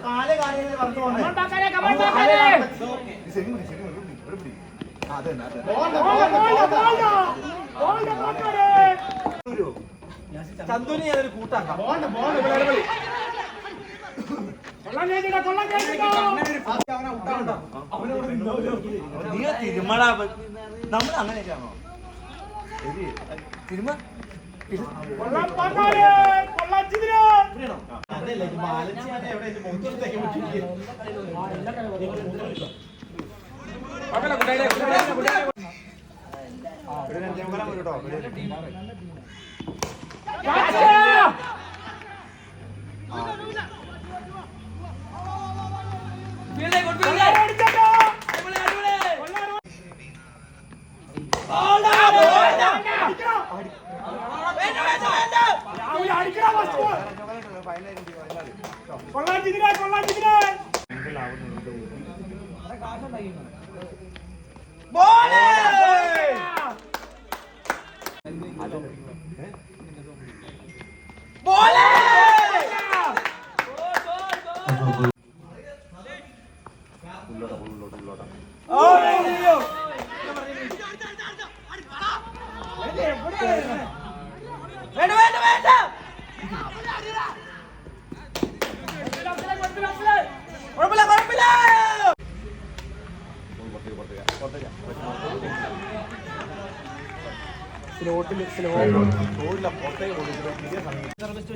കാലേ കാലേ പറഞ്ഞു പോണേ ചന്തുവിനെ ഞാനൊരു കൂട്ടാക്കാം. തിരുമള നമ്മൾ അങ്ങനെയൊക്കെയാണോ തിരുമ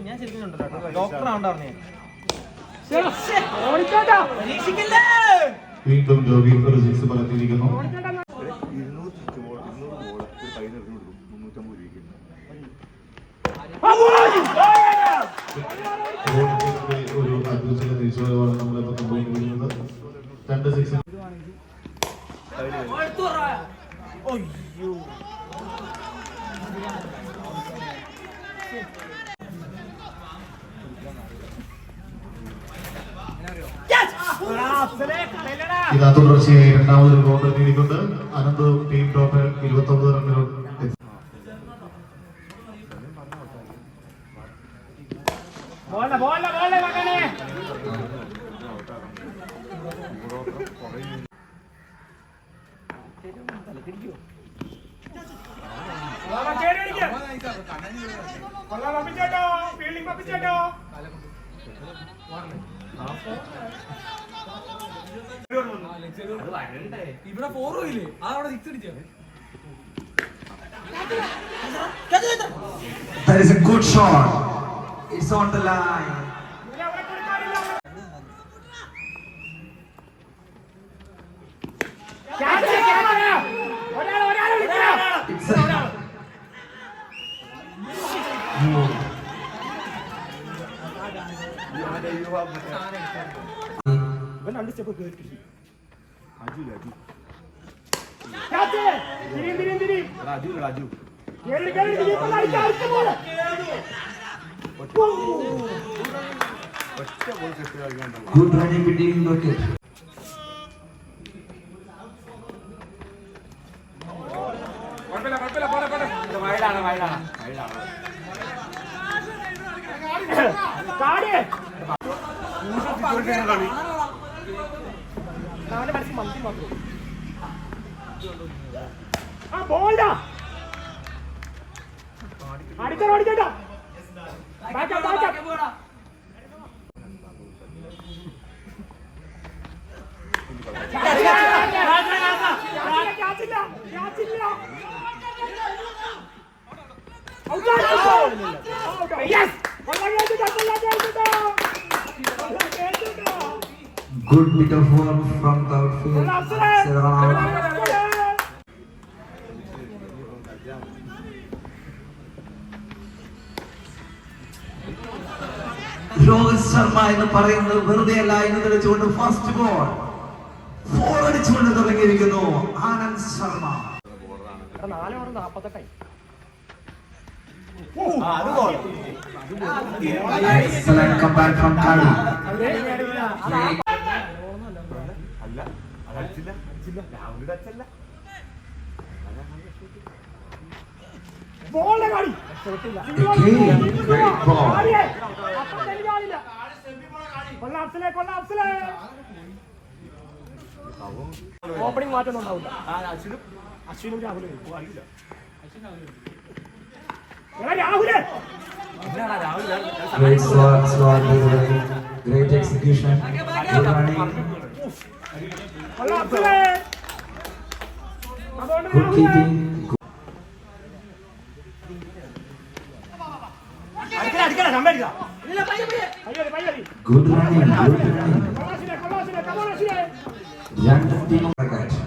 ഞാൻ ശരിക്കുണ്ടല്ലോ ഡോക്ടർ ആവണ്ടാർന്നേ വീണ്ടും ജോഗി ഫിസിക്സ് പറഞ്ഞിരിക്കുന്നു. ഒരു അത്ഭുതത്തിന്റെ തിരിച്ചുവരവാണ് നമ്മളിപ്പോൾ സംഭവിക്കുന്നത്. 2 6 ഇതാ തുടർച്ചയായി രണ്ടാമത് ഗോൾ നേടിക്കൊണ്ട് അനന്ത് ടീം ടോട്ടൽ 29 റണ്ണുകൾ. ഇവിടെ 4 ഇല്ലേ അതവിടെ 6 അടിച്ചോ. That is a good shot. It's on the line. Good running between wickets. Good bit of work from the outfield. Rohit Sharma എന്ന് പറയുന്നത് വെറുതെയല്ല എന്ന് തെളിച്ചുകൊണ്ട് ഫസ്റ്റ് ബോൾ 4 അടിച്ചുകൊണ്ട് തുടങ്ങിയിരിക്കുന്നു Anand Sharma. 4:48. Excellent comeback from Kali. Again, great ball. Opening മാറ്റം ഉണ്ടാവില്ല. അശ്വിനും രാഹുലും അറിയില്ല. Rahul Great slot delivery, great execution, good running, good keeping, good running, good running. രണ്ട് team cricket.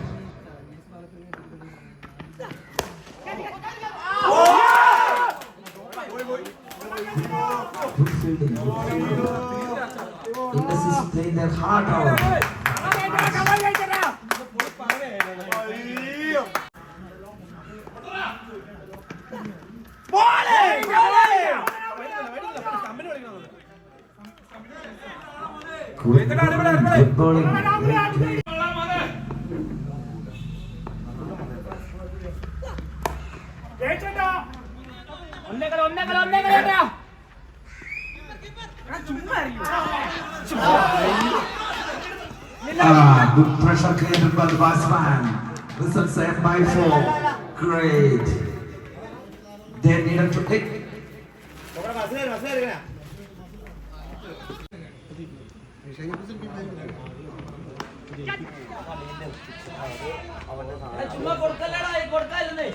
Good fielding, good fielding. Indus is playing their heart out. Good bowling. Great. Good pressure created by the batsman. Listen, safe by 4. Great. They needed to hit. ചുമ്മാ കൊടുക്കല്ലടാ, കൊടുക്കാല്ലേ.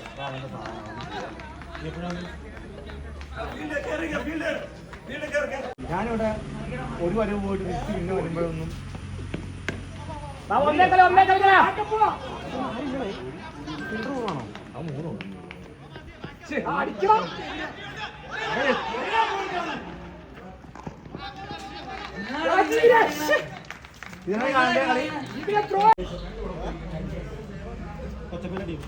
ഞാനിവിടെ ഒരു വരവ് പോയിട്ട് തിരിച്ച് പിന്നെ വരുമ്പോഴൊന്നും അടിക്കണം. ഇതിനെ കാണേണ്ട കളി കൊച്ചപ്പിന്റെ team.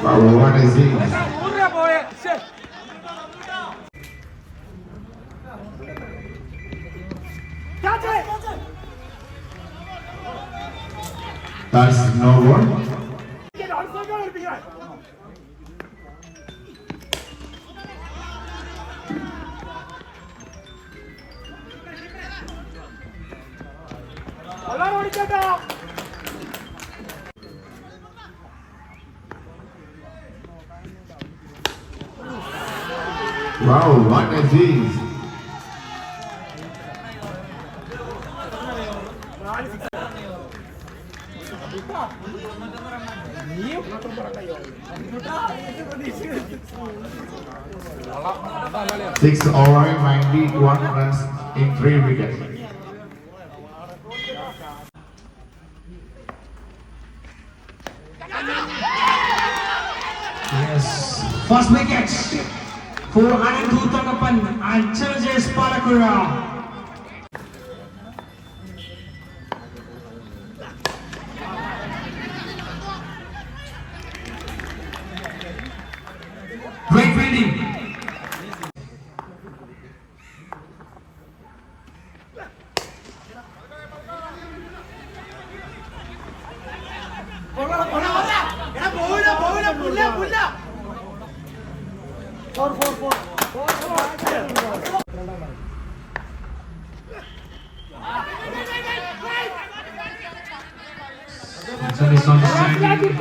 Wow, what is it? That's no one. Wow, what is this? Six over 91 runs in 3 wickets. Yes. First wicket. 402 tanggapan Ancel Jes Palakura. Great fielding. Ancel is on the standing.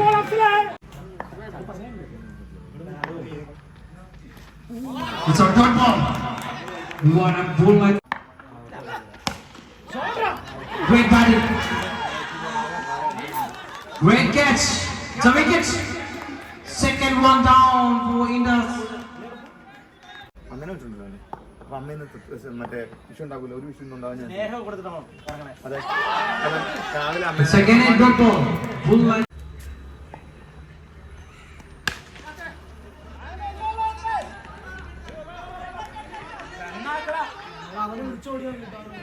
It's our third ball. We want a bull like. Great batting. Great catch. The wicket. Second one down for Indus. അങ്ങനെ വെച്ചിട്ടുണ്ടല്ലോ അപ്പൊ അമ്മേന്ന് മറ്റേ വിഷു ഉണ്ടാക്കൂല, ഒരു വിഷു ഉണ്ടാവും ഞാൻ. സ്നേഹം കൊടുത്തിട്ടാണോ ഇറങ്ങണേ? അതെ, രാവിലെ അമ്മ It's again a good ball. Bull line.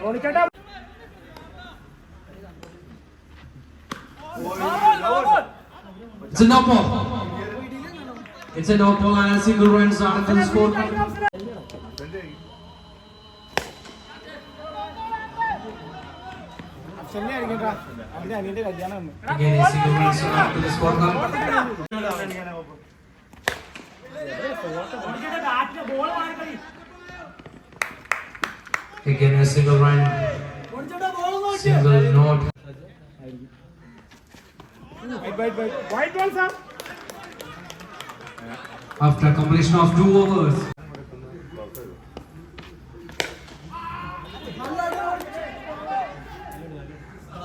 റോണിക്കേട്ടാ It's a no ball. It's a no ball and a single runs out of the score. അനിയന്റെ കല്യാണം Again, a single runs out of the score. Again, a single run. Single note. White ball sir After completion of 2 overs.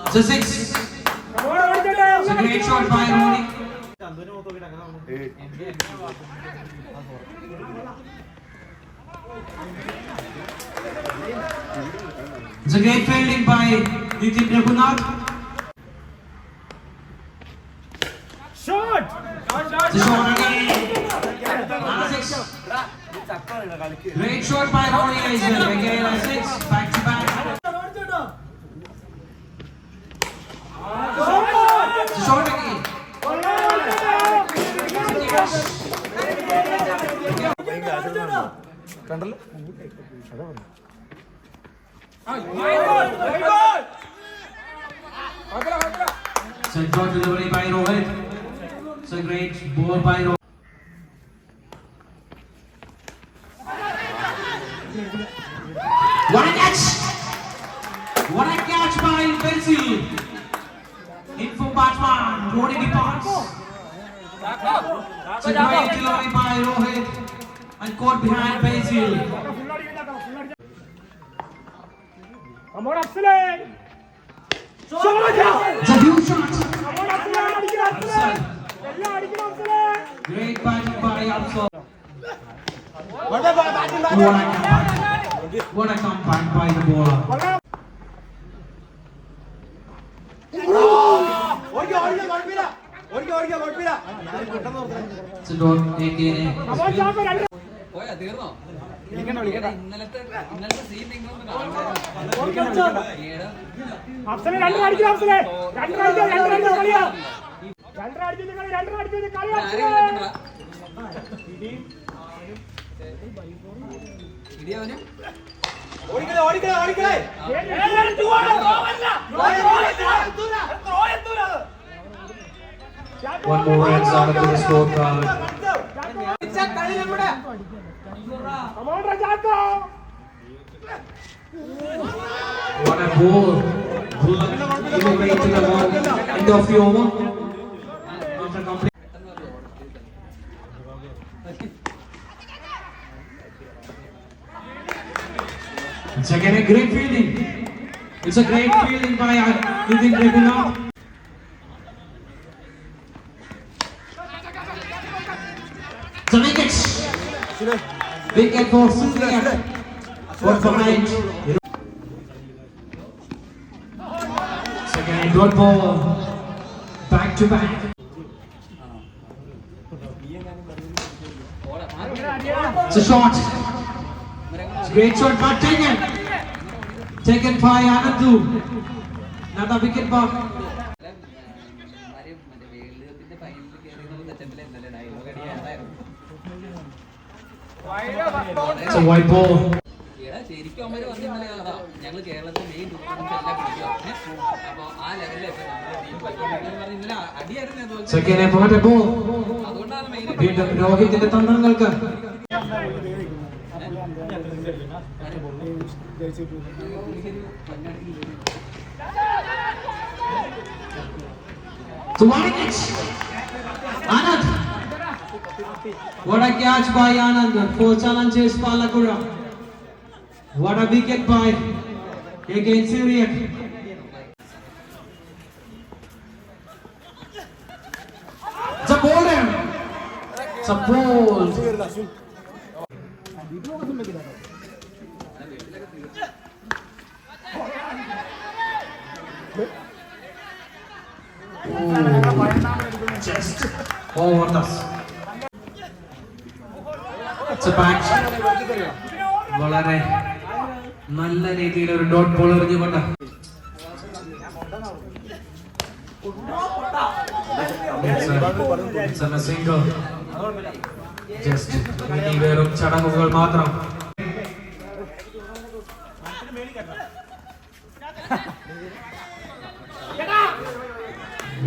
It's a 6. It's a great shot by Rooney. It's a great fielding by Nitin Raghunath. Shot It's a shot again. Another 6. Great shot by Rooney as well. Again a 6. Back to back. It's a shot again. കണ്ടല്ലോ It's a shot delivery by Rohit. It's a great ball by Rohit. What a catch! What a catch by Bensil! In for batsman, Rohit departs. It's a great delivery by Rohit and caught behind Bensil. അമോർ അഫ്സലേ It's a huge shot. അമോർ അഫ്സലേ അടിക്കണം അഫ്സലേ എല്ലാം അടിക്കണം അഫ്സലേ Great batting by Afsal. വളരെ batting What a comeback by the bowler. ഓടിക്കോ ഓടിക്കോ കുഴപ്പമില്ല ഓടിക്കോ ഓടിക്കോ കുഴപ്പമില്ല ഞാൻ പെട്ടെന്ന് ഓർത്തേ It's a dot again. അമോർ ചാപ്പ രണ്ട് പോയാ തീർന്നോ വിളിക്കണ്ട വിളിക്കണ്ട ഇന്നലത്തെ സീൻ നിങ്ങളൊന്ന് കാണുന്നത് അഫ്സലേ രണ്ട് അടിക്കണം അഫ്സലേ രണ്ട് കളിയാ രണ്ട് അടിച്ചു കളി അഫ്സലേ ഇടിയവനും ഓടിക്കണേ ഓടിക്കണേ ഓടിക്കണേ One more runs out of the scorecard. What a ball. Bullock giving way to the ball. End of the over. After complete. It's again a great fielding. It's a great fielding by Nitin Raghunath. The wickets. Wicket for Surya. One behind. Second dot ball. Back to back. It's a shot. It's a great shot, but taken. Taken by Anandu. Another wicket for. മറ്റേ world കപ്പിന്റെ ഫൈനലിൽ കയറി തെറ്റപ്പിലെ ഇന്നലെ dialogue അടിയായിരുന്നു It's a white ball. എടാ ശരിക്കും അവന്മാര് വന്ന് ഇന്നലെ അതാ ഞങ്ങൾ കേരളത്തിലെ മെയിൻ ടൂർണമെന്റ്സ് എല്ലാം പിടിക്കും അപ്പൊ ആ ലെവലിലൊക്കെ നമ്മുടെ ടീം പറഞ്ഞ് ഇന്നലെ അടിയായിരുന്നു അതുപോലെ It's again a water ball. അതുകൊണ്ടാണ് മെയിൻ വീണ്ടും രോഹിത്തിന്റെ തന്ത്രങ്ങൾക്ക്. So what a catch! Anand! What a catch by Anand for challenges Palakura. What a wicket by against Syriac. It's a bowler. It's a ball. Just over us. It's a back. വളരെ നല്ല രീതിയിൽ ഒരു dot ball എറിഞ്ഞുകൊണ്ട് It's a single. Just ഇനി വെറും ചടങ്ങുകൾ മാത്രം.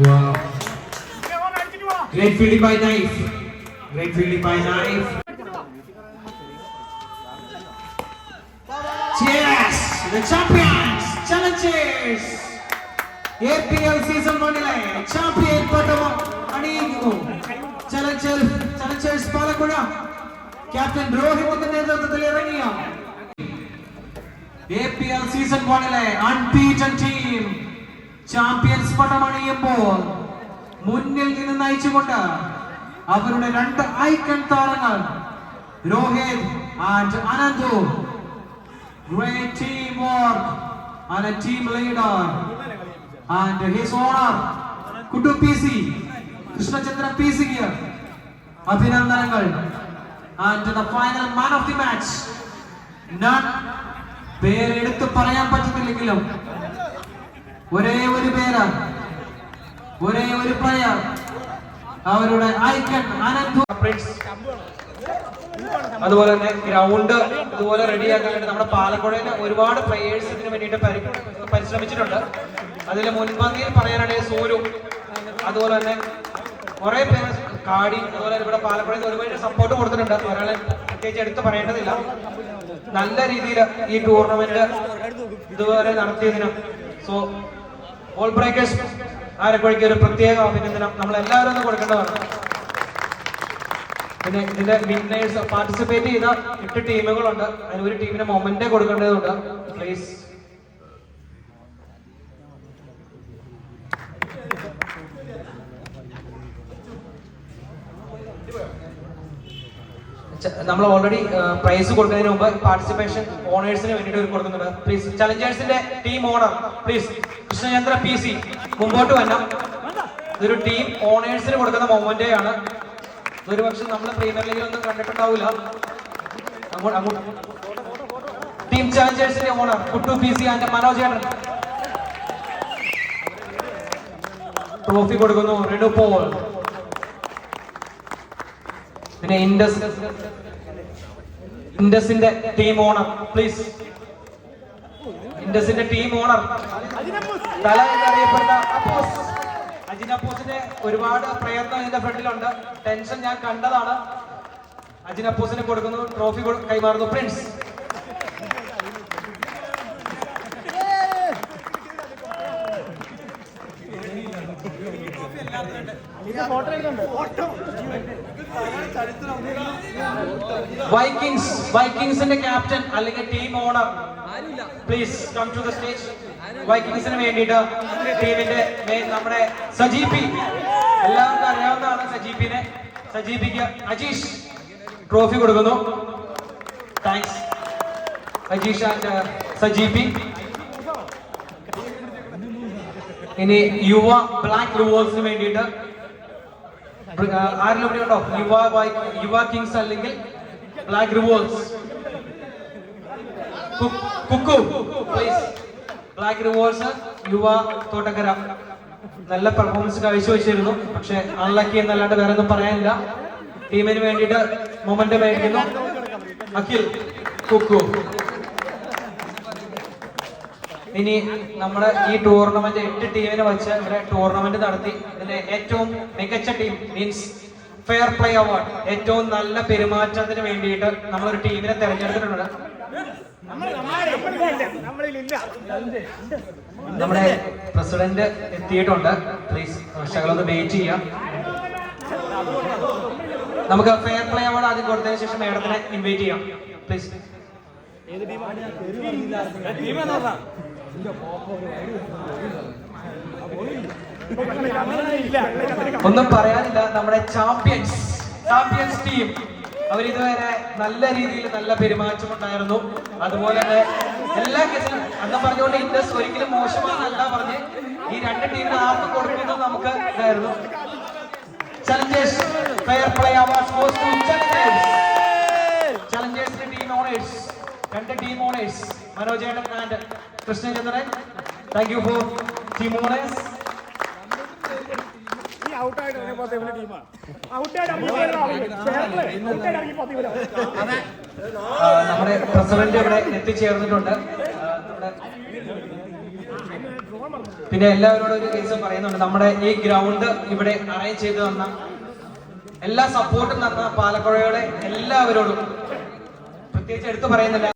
Wow. Great fielding by Knife. Great fielding by Knife. Cheers! The champions! Challengers! APL season 1 champion പട്ടം അണിയിക്കുന്നു. Challengers പാലക്കുഴ ക്യാപ്റ്റൻ രോഹിത്തിന്റെ നേതൃത്വത്തിൽ ഇറങ്ങിയ APL season 1 unbeaten team champions പട്ടം അണിയുമ്പോൾ മുന്നിൽ നിന്ന് നയിച്ചുകൊണ്ട് അവരുടെ രണ്ട് ഐക്കൺ താരങ്ങൾ Rohit and Ananthu. Great teamwork and a team leader and his owner Kuddu PC Krishnachandra PC here. അഭിനന്ദനങ്ങൾ. And the final man of the match, none പേരെടുത്ത് പറയാൻ പറ്റത്തില്ലെങ്കിലും ഒരേ ഒരു പേര്, ഒരേ ഒരു പ്ലെയർ, അവരുടെ ഐക്കൺ അനന്തു. അതുപോലെ തന്നെ ഗ്രൗണ്ട് ഇതുപോലെ റെഡിയാക്കാൻ വേണ്ടി നമ്മുടെ പാലക്കുഴയിൽ ഒരുപാട് പ്ലെയേഴ്സ് ഇതിന് വേണ്ടിയിട്ട് പരിശ്രമിച്ചിട്ടുണ്ട്. അതിൽ മുൻപന്തിയിൽ പറയാനാണെങ്കിൽ സൂരു, അതുപോലെ തന്നെ കുറെ പേര് കാടി, അതുപോലെ ഇവിടെ പാലക്കുഴയിൽ ഒരുപാട് സപ്പോർട്ട് കൊടുത്തിട്ടുണ്ട്. ഒരാളെ പ്രത്യേകിച്ച് എടുത്ത് പറയേണ്ടതില്ല. നല്ല രീതിയിൽ ഈ ടൂർണമെന്റ് ഇതുവരെ നടത്തിയതിനും സോ ഓൾ ബ്രേക്കേഴ്സ് ആലപ്പുഴയ്ക്ക് ഒരു പ്രത്യേക അഭിനന്ദനം നമ്മളെല്ലാവരും ഒന്ന് കൊടുക്കേണ്ടതാണ്. പിന്നെ ഇതിന്റെ വിന്നേഴ്സ് പാർട്ടിസിപ്പേറ്റ് ചെയ്ത 8 ടീമുകളുണ്ട്. അതിന് ഒരു ടീമിന് മൊമെന്റ് കൊടുക്കേണ്ടതുണ്ട്. പ്ലീസ് നമ്മൾ ഓൾറെഡി പ്രൈസ് കൊടുക്കുന്നതിന് മുമ്പ് പാർട്ടിസിപ്പേഷൻ ഓണേഴ്സിന് വേണ്ടിയിട്ട് ഒരു കൊടുക്കുന്നുണ്ട്. പ്ലീസ് ചലഞ്ചേഴ്സിന്റെ team owner please Krishnachandra PC മുമ്പോട്ട് വരണം. ഇതൊരു ടീം ഓണേഴ്സിന് കൊടുക്കുന്ന മൊമെന്റ് ആണ്. ഒരു പക്ഷെ നമ്മൾ പ്രീമിയർ ലീഗിലൊന്നും കണ്ടിട്ടുണ്ടാവില്ല. ടീം ചാലഞ്ചേഴ്സിന്റെ owner Kuttu PC and Manoj ചേട്ടൻ ട്രോഫി കൊടുക്കുന്നു. റിനു പോൾ. പിന്നെ ഇൻഡസിന്റെ ടീം ഓണർ പ്ലീസ്. ഇൻഡസിന്റെ ടീം ഓണർ തല എന്നറിയപ്പെടുന്ന അപ്പോസ് അജിനപ്പോസിന്റെ ഒരുപാട് പ്രയത്നം ഇതിന്റെ ഫ്രണ്ടിലുണ്ട്. ടെൻഷൻ ഞാൻ കണ്ടതാണ്. അജിനപ്പോസിന് കൊടുക്കുന്നു. ട്രോഫി കൈമാറുന്നു പ്രിൻസ്. വൈക്കിങ്സിന്റെ ക്യാപ്റ്റൻ അല്ലെങ്കിൽ team owner please come to the stage. വൈക്കിങ്സിന് വേണ്ടിയിട്ട് ടീമിന്റെ നമ്മുടെ സജീപി, എല്ലാവർക്കും അറിയാവുന്നതാണ് സജീപിനെ. സജീപിക്ക് അജീഷ് ട്രോഫി കൊടുക്കുന്നു. Thanks Ajeesh and Sajeepi. ഇനി യുവ ബ്ലാക്ക് റൂവേഴ്സിന് വേണ്ടിയിട്ട് ആരെങ്കിലും ഇവിടെ ഉണ്ടോ? യുവ കിങ്സ് അല്ലെങ്കിൽ ബ്ലാക്ക് റിവേഴ്സ്. കുക്കു പ്ലീസ്. ബ്ലാക്ക് റിവേഴ്സ് യുവ തോട്ടക്കര നല്ല പെർഫോമൻസ് കാഴ്ചവെച്ചിരുന്നു. പക്ഷെ അൺലക്കി എന്നല്ലാണ്ട് വേറെ ഒന്നും പറയാനില്ല. ടീമിന് വേണ്ടിയിട്ട് മൊമെന്റ് മേടിക്കുന്നു അഖിൽ കുക്കു. ഇനി നമ്മുടെ ഈ ടൂർണമെന്റ് 8 ടീമിനെ വെച്ച് ഇവിടെ ടൂർണമെന്റ് നടത്തി. ഇതിലെ ഏറ്റവും മികച്ച team means fair play award, ഏറ്റവും നല്ല പെരുമാറ്റത്തിന് വേണ്ടിയിട്ട് നമ്മളൊരു ടീമിനെ തെരഞ്ഞെടുത്തിട്ടുണ്ട്. നമ്മുടെ പ്രസിഡന്റ് എത്തിയിട്ടുണ്ട്. പ്ലീസ് ശകലൊന്ന് വെയിറ്റ് ചെയ്യാം. നമുക്ക് ഫെയർ പ്ലേ അവാർഡ് ആദ്യം കൊടുത്തതിന് ശേഷം മേഡത്തിനെ ഇൻവൈറ്റ് ചെയ്യാം പ്ലീസ്. ഒന്നും പറയാനില്ല. നമ്മുടെ ചാമ്പ്യൻസ് ടീം അവരിതുവരെ നല്ല രീതിയിൽ നല്ല പെരുമാറ്റം ഉണ്ടായിരുന്നു. അതുപോലെ തന്നെ എല്ലാ കേസിലും അന്ന് പറഞ്ഞുകൊണ്ട് ഇൻഡസ് ഒരിക്കലും മോശമാണെന്നല്ല പറഞ്ഞ് ഈ 2 ടീമിന് ആർക്കും കൊടുക്കുന്നത് നമുക്ക് ഇതായിരുന്നു. Challengers fair play award goes to ചലഞ്ചേഴ്സിന്റെ team owners. 2 team owners Manoj ചേട്ടൻ and Krishnachandran. Thank you for team owners. നമ്മുടെ പ്രസിഡന്റ് ഇവിടെ എത്തിച്ചേർന്നിട്ടുണ്ട്. പിന്നെ എല്ലാവരോടും ഒരു കേസ് പറയുന്നുണ്ട്. നമ്മുടെ ഈ ഗ്രൗണ്ട് ഇവിടെ അറേഞ്ച് ചെയ്തു തന്ന എല്ലാ സപ്പോർട്ടും തന്ന പാലക്കുഴയുടെ എല്ലാവരോടും പ്രത്യേകിച്ച് എടുത്തു പറയുന്നില്ല.